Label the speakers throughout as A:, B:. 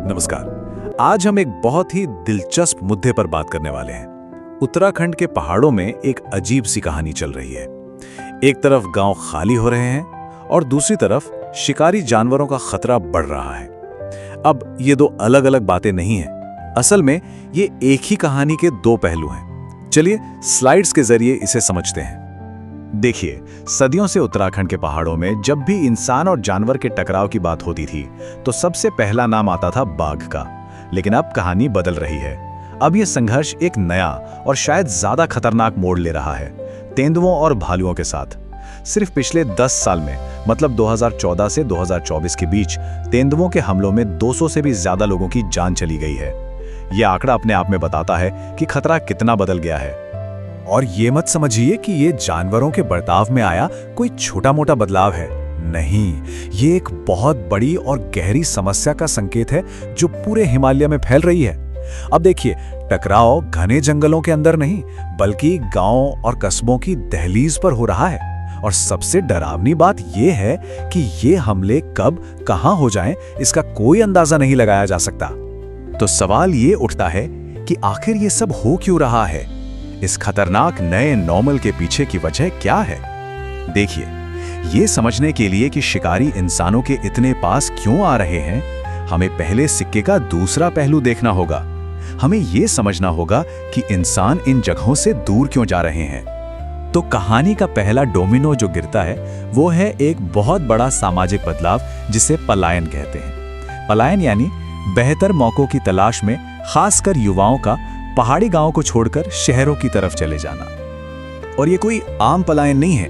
A: नमस्कार। आज हम एक बहुत ही दिलचस्प मुद्दे पर बात करने वाले हैं। उत्तराखंड के पहाड़ों में एक अजीब सी कहानी चल रही है। एक तरफ गांव खाली हो रहे हैं और दूसरी तरफ शिकारी जानवरों का खतरा बढ़ रहा है। अब ये दो अलग अलग बातें नहीं हैं। असल में ये एक ही कहानी के दो पहलू हैं। चलिए स्लाइड्स के जरिए इसे समझते हैं। देखिए, सदियों से उत्तराखंड के पहाड़ों में जब भी इंसान और जानवर के टकराव की बात होती थी तो सबसे पहला नाम आता था बाघ का। लेकिन अब कहानी बदल रही है। अब यह संघर्ष एक नया और शायद ज्यादा खतरनाक मोड़ ले रहा है, तेंदुओं और भालुओं के साथ। सिर्फ पिछले 10 साल में, मतलब 2014 से 2024 के बीच, तेंदुओं के हमलों में 200 से भी ज्यादा लोगों की जान चली गई है। यह आंकड़ा अपने आप में बताता है कि खतरा कितना बदल गया है। और ये मत समझिए कि ये जानवरों के बर्ताव में आया कोई छोटा मोटा बदलाव है। नहीं, ये एक बहुत बड़ी और गहरी समस्या का संकेत है जो पूरे हिमालय में फैल रही है। अब देखिए, टकराव घने जंगलों के अंदर नहीं, बल्कि गांवों और कस्बों की दहलीज पर हो रहा है। और सबसे डरावनी बात यह है कि ये हमले कब कहां हो जाएं, इसका कोई अंदाजा नहीं लगाया जा सकता। तो सवाल ये उठता है कि आखिर ये सब हो क्यों रहा है? इस खतरनाक नए नॉर्मल के पीछे की वजह क्या है? देखिए, ये समझने के लिए कि शिकारी इंसानों के इतने पास क्यों आ रहे हैं, हमें पहले सिक्के का दूसरा पहलू देखना होगा। हमें ये समझना होगा कि इंसान इन जगहों से दूर क्यों जा रहे हैं। तो कहानी का पहला डोमिनो जो गिरता है वो है एक बहुत बड़ा सामाजिक बदलाव, जिसे पलायन कहते हैं। पलायन यानी बेहतर मौकों की तलाश में खासकर युवाओं का पहाड़ी गांवों को छोड़कर शहरों की तरफ चले जाना। और ये कोई आम पलायन नहीं है।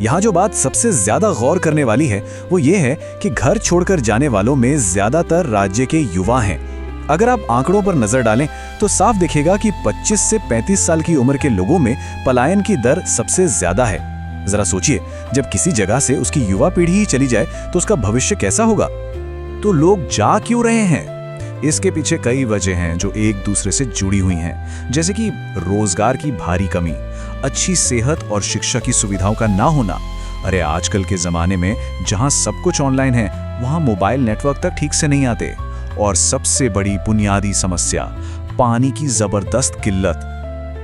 A: यहाँ जो बात सबसे ज्यादा गौर करने वाली है वो ये है कि घर छोड़कर जाने वालों में ज्यादातर राज्य के युवा हैं। अगर आप आंकड़ों पर नजर डालें तो साफ दिखेगा कि 25 से 35 साल की उम्र के लोगों में पलायन की दर सबसे ज्यादा है। जरा सोचिए, जब किसी जगह से उसकी युवा पीढ़ी ही चली जाए तो उसका भविष्य कैसा होगा? तो लोग जा क्यों रहे हैं? इसके पीछे कई वजह हैं जो एक दूसरे से जुड़ी हुई हैं, जैसे कि रोजगार की भारी कमी, अच्छी सेहत और शिक्षा की सुविधाओं का ना होना। अरे आजकल के जमाने में जहां सब कुछ ऑनलाइन है, वहां मोबाइल नेटवर्क तक ठीक से नहीं आते। और सबसे बड़ी बुनियादी समस्या, पानी की जबरदस्त किल्लत।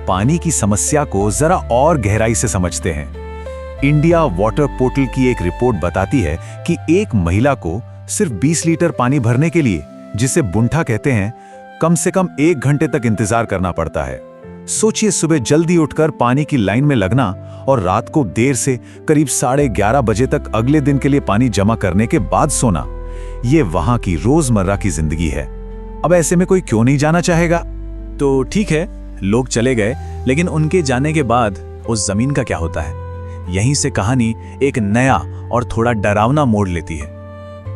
A: पानी की समस्या को जरा और गहराई से समझते हैं। इंडिया वाटर पोर्टल की एक रिपोर्ट बताती है कि एक महिला को सिर्फ 20 लीटर पानी भरने के लिए, जिसे बुंठा कहते हैं, कम से कम 1 घंटे तक इंतजार करना पड़ता है। सोचिए, सुबह जल्दी उठकर पानी की लाइन में लगना और रात को देर से करीब 11:30 बजे तक अगले दिन के लिए पानी जमा करने के बाद सोना। ये वहां की रोजमर्रा की जिंदगी है। अब ऐसे में कोई क्यों नहीं जाना चाहेगा? तो ठीक है, लोग चले गए, लेकिन उनके जाने के बाद उस जमीन का क्या होता है? यहीं से कहानी एक नया और थोड़ा डरावना मोड़ लेती है।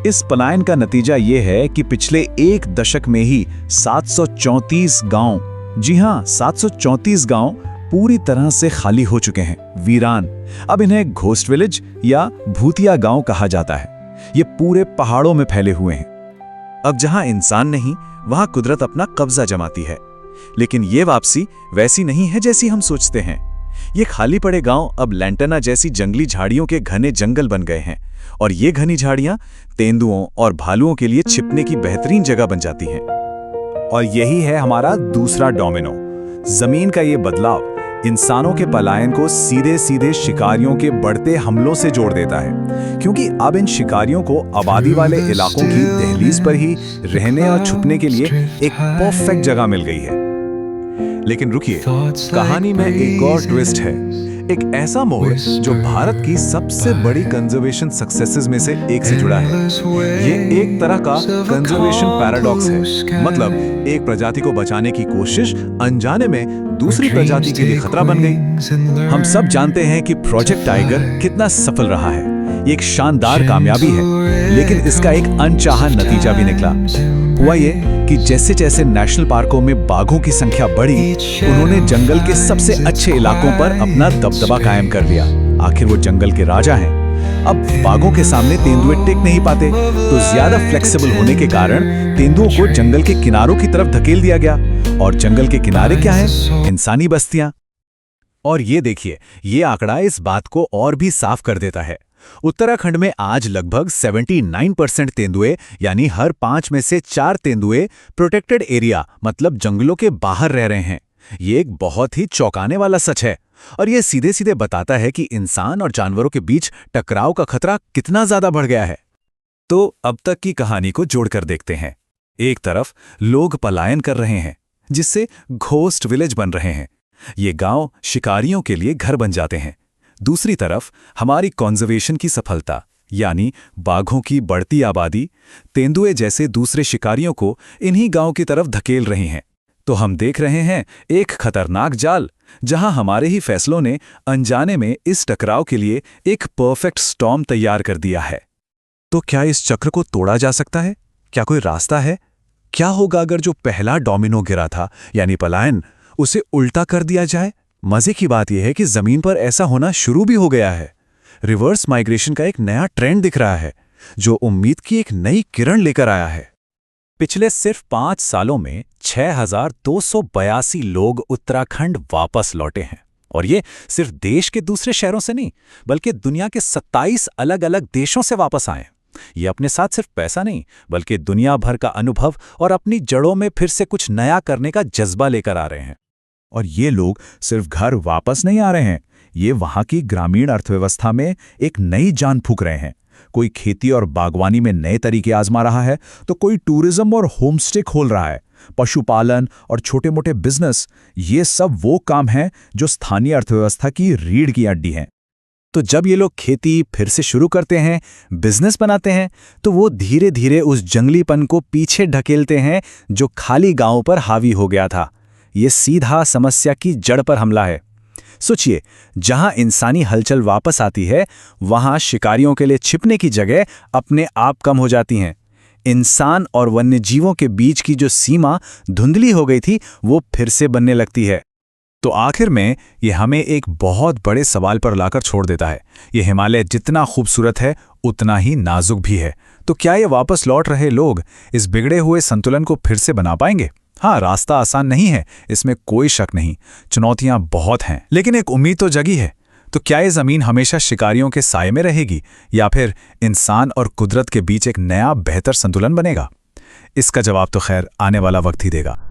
A: इस पलायन का नतीजा ये है कि पिछले 1 दशक में ही 734 गांव, जी हां, 734 गांव पूरी तरह से खाली हो चुके हैं, वीरान। अब इन्हें घोस्ट विलेज या भूतिया गांव कहा जाता है। ये पूरे पहाड़ों में फैले हुए हैं। अब जहां इंसान नहीं, वहां कुदरत अपना कब्जा जमाती है। लेकिन ये वापसी वैसी नहीं है जैसी हम सोचते हैं। ये खाली पड़े गांव अब लैंटना जैसी जंगली झाड़ियों के घने जंगल बन गए हैं। और ये घनी झाड़ियां तेंदुओं और भालुओं के लिए छिपने की बेहतरीन जगह बन जाती हैं। और यही है हमारा दूसरा डोमिनो। जमीन का ये बदलाव इंसानों के पलायन को सीधे सीधे शिकारियों के बढ़ते हमलों से जोड़ देता है, क्योंकि अब इन शिकारियों को आबादी वाले इलाकों की दहलीज पर ही रहने और छुपने के लिए एक परफेक्ट जगह मिल गई है। लेकिन रुकिए, कहानी में एक और ट्विस्ट है, एक ऐसा मोड़ जो भारत की सबसे बड़ी कंजर्वेशन सक्सेसेस में से एक से जुड़ा है। ये एक तरह का कंजर्वेशन पैराडॉक्स है। मतलब एक प्रजाति को बचाने की कोशिश अनजाने में दूसरी प्रजाति के लिए खतरा बन गई। हम सब जानते हैं कि प्रोजेक्ट टाइगर कितना सफल रहा है। ये एक शानदार कामयाबी है, लेकिन इसका एक अनचाहा नतीजा भी निकला। हुआ ये कि जैसे जैसे नेशनल पार्कों में बाघों की संख्या बढ़ी, उन्होंने जंगल के सबसे अच्छे इलाकों पर अपना दबदबा कायम कर लिया। आखिर वो जंगल के राजा हैं। अब बाघों के सामने तेंदुए टिक नहीं पाते, तो ज्यादा फ्लेक्सिबल होने के कारण तेंदुओं को जंगल के किनारों की तरफ धकेल दिया गया। और जंगल के किनारे क्या है? इंसानी बस्तियां। और ये देखिए, ये आंकड़ा इस बात को और भी साफ कर देता है। उत्तराखंड में आज लगभग 79% तेंदुए यानी हर 5 में से 4 तेंदुए प्रोटेक्टेड एरिया मतलब जंगलों के बाहर रह रहे हैं। ये एक बहुत ही चौंकाने वाला सच है और ये सीधे सीधे बताता है कि इंसान और जानवरों के बीच टकराव का खतरा कितना ज्यादा बढ़ गया है। तो अब तक की कहानी को जोड़कर देखते हैं। एक तरफ लोग पलायन कर रहे हैं जिससे घोस्ट विलेज बन रहे हैं। ये गांव शिकारियों के लिए घर बन जाते हैं। दूसरी तरफ हमारी कॉन्जर्वेशन की सफलता यानी बाघों की बढ़ती आबादी तेंदुए जैसे दूसरे शिकारियों को इन्हीं गांव की तरफ धकेल रही हैं। तो हम देख रहे हैं एक खतरनाक जाल जहां हमारे ही फैसलों ने अनजाने में इस टकराव के लिए एक परफेक्ट स्टॉर्म तैयार कर दिया है। तो क्या इस चक्र को तोड़ा जा सकता है? क्या कोई रास्ता है? क्या होगा अगर जो पहला डोमिनो गिरा था यानी पलायन उसे उल्टा कर दिया जाए? मजे की बात यह है कि जमीन पर ऐसा होना शुरू भी हो गया है। रिवर्स माइग्रेशन का एक नया ट्रेंड दिख रहा है जो उम्मीद की एक नई किरण लेकर आया है। पिछले सिर्फ 5 सालों में 6,282 लोग उत्तराखंड वापस लौटे हैं और ये सिर्फ देश के दूसरे शहरों से नहीं बल्कि दुनिया के 27 अलग-अलग देशों से वापस आए। ये अपने साथ सिर्फ पैसा नहीं बल्कि दुनिया भर का अनुभव और अपनी जड़ों में फिर से कुछ नया करने का जज्बा लेकर आ रहे हैं। और ये लोग सिर्फ घर वापस नहीं आ रहे हैं, ये वहां की ग्रामीण अर्थव्यवस्था में एक नई जान फूंक रहे हैं। कोई खेती और बागवानी में नए तरीके आजमा रहा है तो कोई टूरिज्म और होमस्टे खोल रहा है। पशुपालन और छोटे मोटे बिजनेस, ये सब वो काम हैं जो स्थानीय अर्थव्यवस्था की रीढ़ की हड्डी हैं। तो जब ये लोग खेती फिर से शुरू करते हैं, बिजनेस बनाते हैं, तो वो धीरे धीरे उस जंगलीपन को पीछे ढकेलते हैं जो खाली गांवों पर हावी हो गया था। ये सीधा समस्या की जड़ पर हमला है। सोचिए, जहां इंसानी हलचल वापस आती है वहां शिकारियों के लिए छिपने की जगह अपने आप कम हो जाती हैं। इंसान और वन्यजीवों के बीच की जो सीमा धुंधली हो गई थी वो फिर से बनने लगती है। तो आखिर में ये हमें एक बहुत बड़े सवाल पर लाकर छोड़ देता है। ये हिमालय जितना खूबसूरत है उतना ही नाजुक भी है। तो क्या ये वापस लौट रहे लोग इस बिगड़े हुए संतुलन को फिर से बना पाएंगे? हाँ, रास्ता आसान नहीं है, इसमें कोई शक नहीं। चुनौतियां बहुत हैं, लेकिन एक उम्मीद तो जगी है। तो क्या ये जमीन हमेशा शिकारियों के साये में रहेगी या फिर इंसान और कुदरत के बीच एक नया बेहतर संतुलन बनेगा? इसका जवाब तो खैर आने वाला वक्त ही देगा।